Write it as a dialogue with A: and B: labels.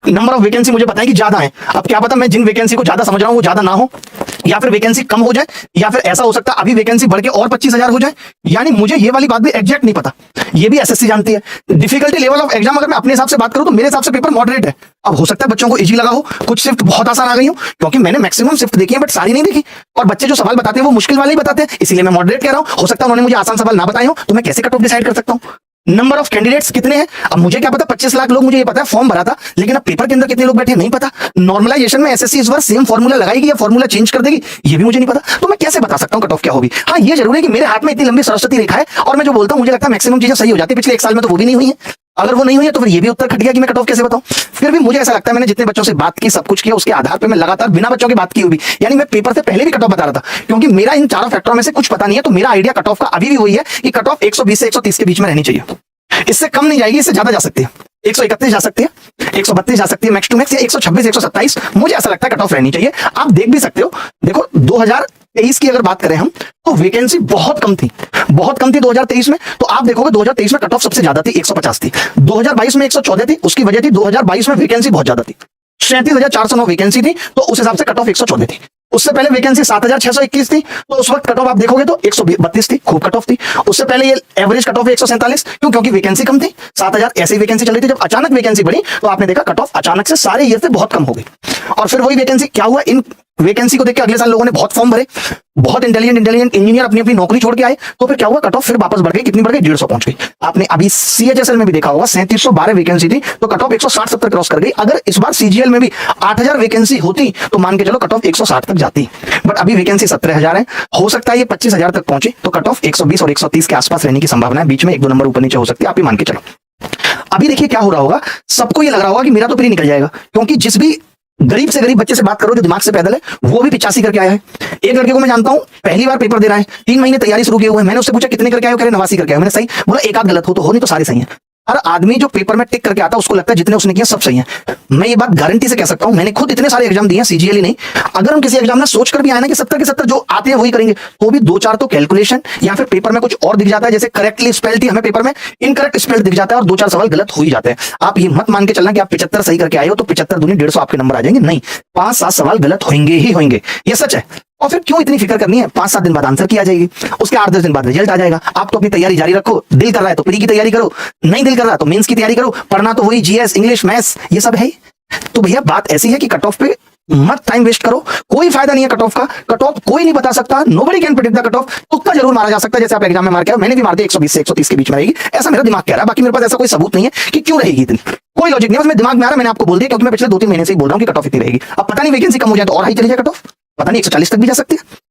A: Number of vacancy मुझे पता है कि ज्यादा है। अब क्या पता मैं जिन वैकेंसी को ज्यादा समझ रहा हूं वो ज्यादा ना हो, या फिर वैकेंसी कम हो जाए, या फिर ऐसा हो सकता है अभी वैकेंसी बढ़ के और 25,000 हो जाए। यानी मुझे ये वाली बात भी एग्जैक्ट नहीं पता, ये भी एसएससी जानती है। डिफिकल्टी लेवल ऑफ एग्जाम अगर मैं अपने हिसाब से बात करूं तो मेरे हिसाब से पेपर मॉडरेट है। अब हो सकता है बच्चों को इजी लगा हो, कुछ शिफ्ट बहुत आसान आ गई हो, क्योंकि मैंने मैक्सिमम शिफ्ट देखी है बट सारी नहीं देखी, और बच्चे जो सवाल बताते हैं वो मुश्किल वाले ही बताते हैं, इसीलिए मैं मॉडरेट कह रहा हूं। हो सकता है उन्होंने मुझे आसान सवाल ना बताए हो, तो मैं कैसे कट ऑफ डिसाइड कर सकता हूं। नंबर ऑफ कैंडिडेट्स कितने हैं, अब मुझे क्या पता 25 लाख लोग, मुझे ये पता है फॉर्म भरा था, लेकिन अब पेपर के अंदर कितने लोग बैठे हैं नहीं पता। नॉर्मलाइजेशन में एसएससी इस बार सेम फॉर्मूला लगाएगी या फॉर्मूला चेंज कर देगी, ये भी मुझे नहीं पता। तो मैं कैसे बता सकता हूं कट ऑफ क्या होगी। हाँ ये जरूर है कि मेरे हाथ में इतनी लंबी सरस्वती रेखा है, और मैं जो बोलता हूं मुझे लगता है मैक्सिमम चीजें सही हो जाती है। पिछले 1 साल में तो वो भी नहीं हुई है। अगर वो नहीं हुई है तो फिर ये भी उत्तर खट गया कि मैं कट ऑफ कैसे बताऊं। फिर भी मुझे ऐसा लगता है मैंने जितने बच्चों से बात की, सब कुछ किया, उसके आधार पे मैं लगातार बिना बच्चों की बात की हुई, यानी मैं पेपर से पहले भी कट ऑफ बता रहा था, क्योंकि मेरा इन चारों फैक्टरों में से कुछ पता नहीं है। तो मेरा आइडिया कट ऑफ का अभी भी वही है कि कट ऑफ 120 से 130 के बीच में रहनी चाहिए, इससे कम नहीं जाएगी, इससे ज्यादा जा सकती है। 131 जा सकती है, 132 जा सकती है मैक्स टू मैक्स, या 126 127 मुझे ऐसा लगता है कट ऑफ रहनी चाहिए। आप देख भी सकते हो, देखो 2023 की अगर बात करें हम, तो वैकेंसी बहुत कम थी, बहुत कम थी 2023 में। तो आप देखोगे 2023 में कट ऑफ सबसे ज्यादा थी, 150 थी। 2022 में 114 थी, उसकी वजह थी 2022 में वैकेंसी बहुत ज्यादा थी, 37,409 वैकेंसी थी, तो उस हिसाब से कट ऑफ 114 थी। उससे पहले वैकेंसी 7,621 थी, तो उस वक्त कट ऑफ आप देखोगे तो 132 थी, खूब कट ऑफ थी। उससे पहले ये एवरेज कट ऑफ 147, क्यों, क्योंकि वैकेंसी कम थी, 7,000 ऐसी वैकेंसी चल रही थी। जब अचानक वैकेंसी बढ़ी तो आपने देखा कट ऑफ अचानक से सारे ईयर से बहुत कम हो गई। और फिर वही वैकेंसी क्या हुआ, इन वैकेंसी को देख के अगले साल लोगों ने बहुत फॉर्म भरे, बहुत इंटेलिजेंट इंजीनियर अपनी अपनी नौकरी छोड़ के आए, तो फिर क्या हुआ, कट ऑफ फिर वापस बढ़ गई, कितनी बढ़ गई, 150 पहुंच गई। आपने अभी सीएचएसएल में भी देखा होगा 3712 वैकेंसी थी, तो कट ऑफ 160-70 क्रॉस कर गई। अगर इस बार सीजीएल में भी 8,000 वैकेंसी होती तो मान के चलो कट ऑफ 160 तक जाती, बट अभी वैकेंसी 17,000 है। हो सकता है ये 25,000 तक पहुंचे, तो कट ऑफ 120 और 130 के आसपास रहने की संभावना है, बीच में 1-2 नंबर ऊपर नीचे हो सकती है, आप ही मान के चलो। अभी देखिए क्या हो रहा होगा, सबको ये लग रहा होगा कि मेरा तो प्री निकल जाएगा, क्योंकि जिस भी गरीब से गरीब बच्चे से बात करो जो दिमाग से पैदल है, वो भी 85 करके आया है। एक लड़के को मैं जानता हूं, पहली बार पेपर दे रहा है, 3 महीने तैयारी शुरू किए हुए हैं। मैंने उससे पूछा कितने करके आए हो, कह रहे 89 करके आए। मैंने सही बोला, एक आध गलत हो तो हो, नहीं तो सारे सही हैं। हर आदमी जो पेपर में टिक करके आता है उसको लगता है जितने उसने किया सब सही है। मैं ये बात गारंटी से कह सकता हूं, मैंने खुद इतने सारे एग्जाम दिए हैं, सीजीएल ही नहीं। अगर हम किसी एग्जाम में सोच कर भी आए ना कि 70 के 70 जो आते हैं वही करेंगे, तो भी 2-4 तो कैलकुलेशन या फिर पेपर में कुछ और दिख जाता है, जैसे करेक्टली स्पेल्ड थी हमें पेपर में इनकरेक्ट स्पेल्ड दिख जाता है, और 2-4 सवाल गलत हो ही जाते हैं। आप ये मत मान के चलना कि आप 75 सही करके आए हो तो 75 दूनी 150 आपके नंबर आ जाएंगे, नहीं, 5-7 सवाल गलत होंगे ही होंगे, ये सच है। और फिर क्यों इतनी फिक्र करनी है, 5-7 दिन बाद आंसर की आ जाएगी, उसके 8-10 दिन बाद रिजल्ट आ जाएगा। आप तो अपनी तैयारी जारी रखो, दिल कर रहा है तो प्री की तैयारी करो, नहीं दिल कर रहा तो मेंस की तैयारी करो, पढ़ना तो वही जीएस इंग्लिश मैथ्स ये सब है। तो भैया बात ऐसी है कि कट ऑफ पे मत टाइम वेस्ट करो, कोई फायदा नहीं है कट ऑफ का। कट ऑफ कोई नहीं बता सकता, nobody can predict the cut off. तुक्का जरूर मारा जा सकता है, जैसे आप एग्जाम में मार के आए, मैंने भी मार दिया 120 से 130 के बीच में रहेगी, ऐसा मेरा दिमाग कह रहा है। बाकी मेरे पास ऐसा कोई सबूत नहीं है कि क्यों रहेगी इतनी, कोई लॉजिक नहीं है, बस मेरे दिमाग में आ रहा है, मैंने आपको बोल दिया, क्योंकि मैं पिछले 2-3 महीने से ही बोल रहा हूं कि कट ऑफ इतनी रहेगी। अब पता नहीं वैकेंसी कम हो जाए तो और हाई चली जाए कट ऑफ, पता नहीं 140 तक भी जा सकती है।